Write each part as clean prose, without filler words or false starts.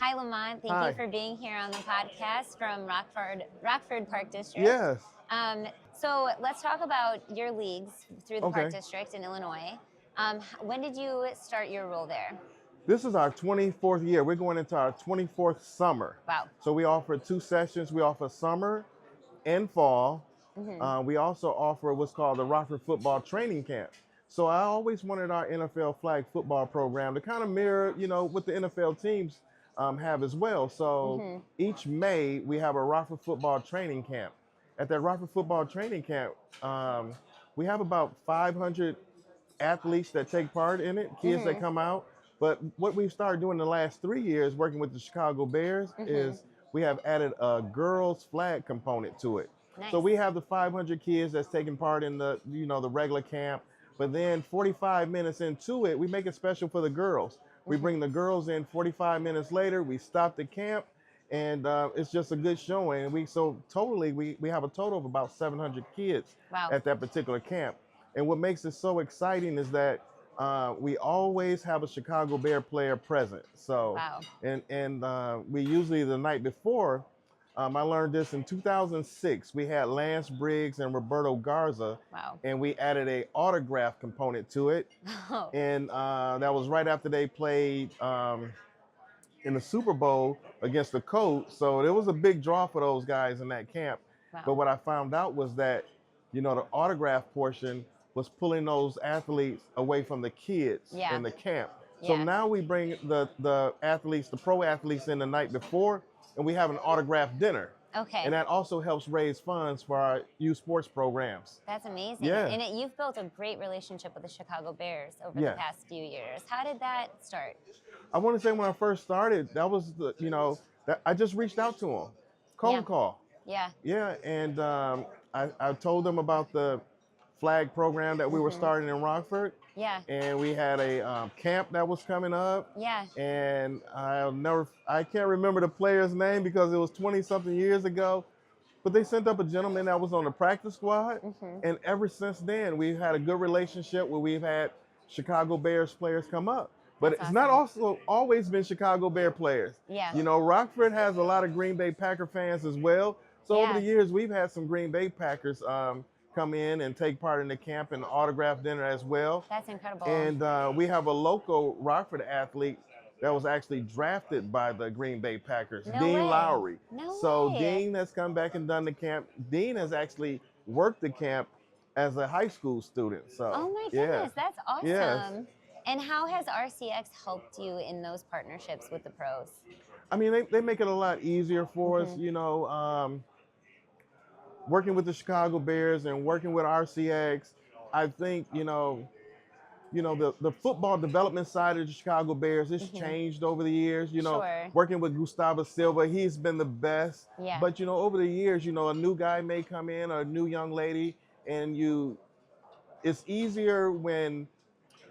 Hi, Lamont. Thank you Hi. for being here on the podcast from Rockford Park District. Yes. So let's talk about your leagues through the Park Okay. District in Illinois. When did you start your role there? This is our 24th year. We're going into our 24th summer. Wow. So we offer 2 sessions. We offer summer and fall. We also offer what's called the Rockford Football Training Camp. So I always wanted our NFL flag football program to kind of mirror, what the NFL teams have as well. So each May we have a Rockford Football Training Camp. At that Rockford Football Training Camp, we have about 500 athletes that take part in it, kids that come out. But what we've started doing the last 3 years, working with the Chicago Bears, is we have added a girls' flag component to it. Nice. So we have the 500 kids that's taking part in the regular camp, but then 45 minutes into it, we make it special for the girls. We bring the girls in 45 minutes later. We stop the camp, and it's just a good showing. And we have a total of about 700 kids Wow. at that particular camp. And what makes it so exciting is that we always have a Chicago Bear player present. So, Wow. and we usually the night before. I learned this in 2006. We had Lance Briggs and Roberto Garza, Wow. and we added a autograph component to it. Oh. And that was right after they played in the Super Bowl against the Colts. So it was a big draw for those guys in that camp. Wow. But what I found out was that, the autograph portion was pulling those athletes away from the kids in the camp. So now we bring the athletes, the pro athletes in the night before, and we have an autograph dinner. Okay. And that also helps raise funds for our youth sports programs. That's amazing. Yeah. And you've built a great relationship with the Chicago Bears over the past few years. How did that start? I want to say when I first started, that was that I just reached out to them, cold call. Yeah. Yeah, and I told them about the flag program that we were starting in Rockford. Yeah. And we had a camp that was coming up. Yeah. And I can't remember the player's name because it was 20-something years ago. But they sent up a gentleman that was on the practice squad. And ever since then, we've had a good relationship where we've had Chicago Bears players come up. But That's it's not also always been Chicago Bear players. Yeah. Rockford has a lot of Green Bay Packer fans as well. So over the years, we've had some Green Bay Packers come in and take part in the camp and autograph dinner as well. That's incredible. And we have a local Rockford athlete that was actually drafted by the Green Bay Packers, No Dean way. Lowry. No So way. Dean has come back and done the camp. Dean has actually worked the camp as a high school student. So Oh my goodness, that's awesome. Yes. And how has RCX helped you in those partnerships with the pros? I mean, they make it a lot easier for us, working with the Chicago Bears and working with RCX. I think, the football development side of the Chicago Bears has changed over the years. Sure. Working with Gustavo Silva, he's been the best. Yeah. But, over the years, a new guy may come in, or a new young lady, and it's easier when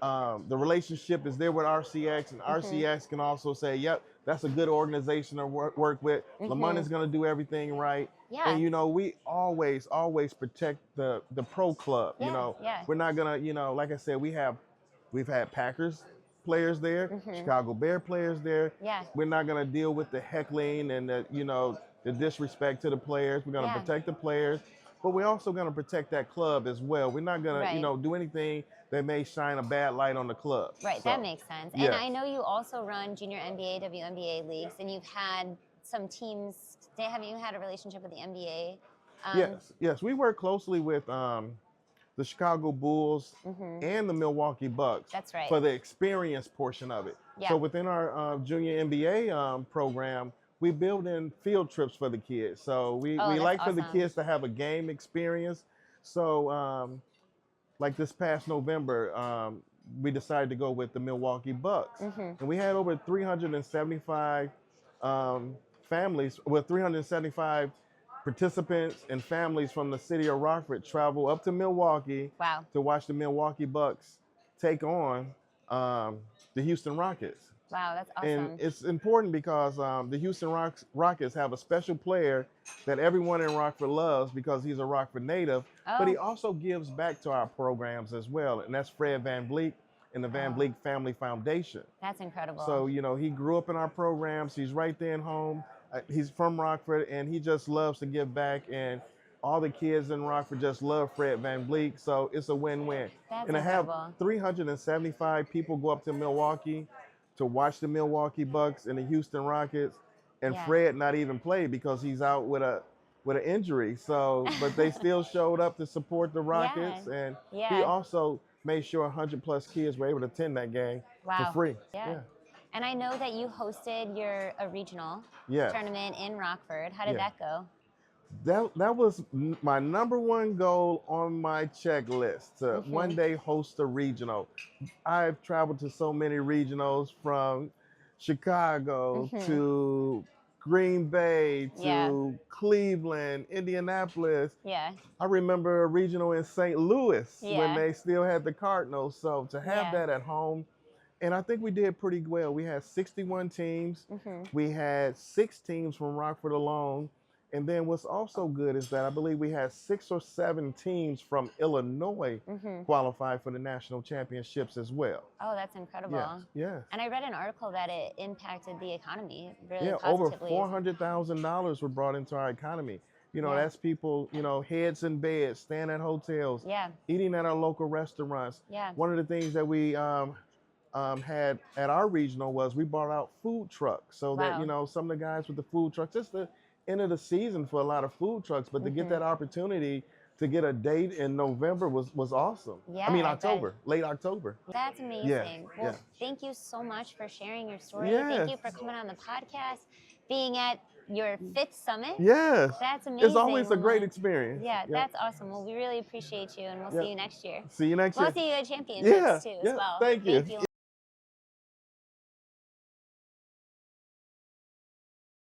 the relationship is there with RCX, and RCX can also say, yep, that's a good organization to work with. Lamont is going to do everything right. Yeah. And, we always protect the pro club. Yeah. We're not going to, like I said, we've had Packers players there, Chicago Bear players there. Yeah. We're not going to deal with the heckling and the disrespect to the players. We're going to protect the players, but we're also going to protect that club as well. We're not going to, do anything that may shine a bad light on the club. Right, that makes sense. And I know you also run junior NBA, WNBA leagues, and you've had some teams. Have you had a relationship with the NBA? Yes. We work closely with the Chicago Bulls and the Milwaukee Bucks. That's right. For the experience portion of it. Yeah. So within our junior NBA program, we build in field trips for the kids. So we like for the kids to have a game experience. So like this past November, we decided to go with the Milwaukee Bucks. And we had over 375 families, 375 participants and families from the city of Rockford travel up to Milwaukee to watch the Milwaukee Bucks take on the Houston Rockets. Wow, that's awesome. And it's important because the Houston Rockets have a special player that everyone in Rockford loves because he's a Rockford native, but he also gives back to our programs as well, and that's Fred VanVleet. in the VanVleet Family Foundation. That's incredible. So, you know, he grew up in our programs. He's right there at home. He's from Rockford, and he just loves to give back. And all the kids in Rockford just love Fred VanVleet. So it's a win-win. That's and to have incredible. 375 people go up to Milwaukee to watch the Milwaukee Bucks and the Houston Rockets, and Fred not even play because he's out with an injury. So, but they still showed up to support the Rockets, and he also made sure 100+ kids were able to attend that game for free. Yeah. And I know that you hosted a regional tournament in Rockford. How did that go? That was my #1 goal on my checklist, to one day host a regional. I've traveled to so many regionals, from Chicago to Green Bay to Cleveland, Indianapolis. Yeah. I remember a regional in St. Louis when they still had the Cardinals. So to have that at home, and I think we did pretty well. We had 61 teams. We had 6 teams from Rockford alone. And then what's also good is that I believe we had 6 or 7 teams from Illinois qualify for the national championships as well. Oh, that's incredible. Yeah. And I read an article that it impacted the economy really Over positively. $400,000 were brought into our economy. You know, that's people, you know, heads in beds, staying at hotels, eating at our local restaurants. One of the things that we had at our regional was we brought out food trucks, so that, you know, some of the guys with the food trucks, it's the end of the season for a lot of food trucks, but to get that opportunity to get a date in November was awesome. I mean, October, late October. That's amazing. Well, thank you so much for sharing your story. Thank you for coming on the podcast, being at your 5th summit. That's amazing. It's always a great experience. That's awesome. Well, we really appreciate you, and we'll see you next year. See you next year. We'll see you at championships too as well. Thank you.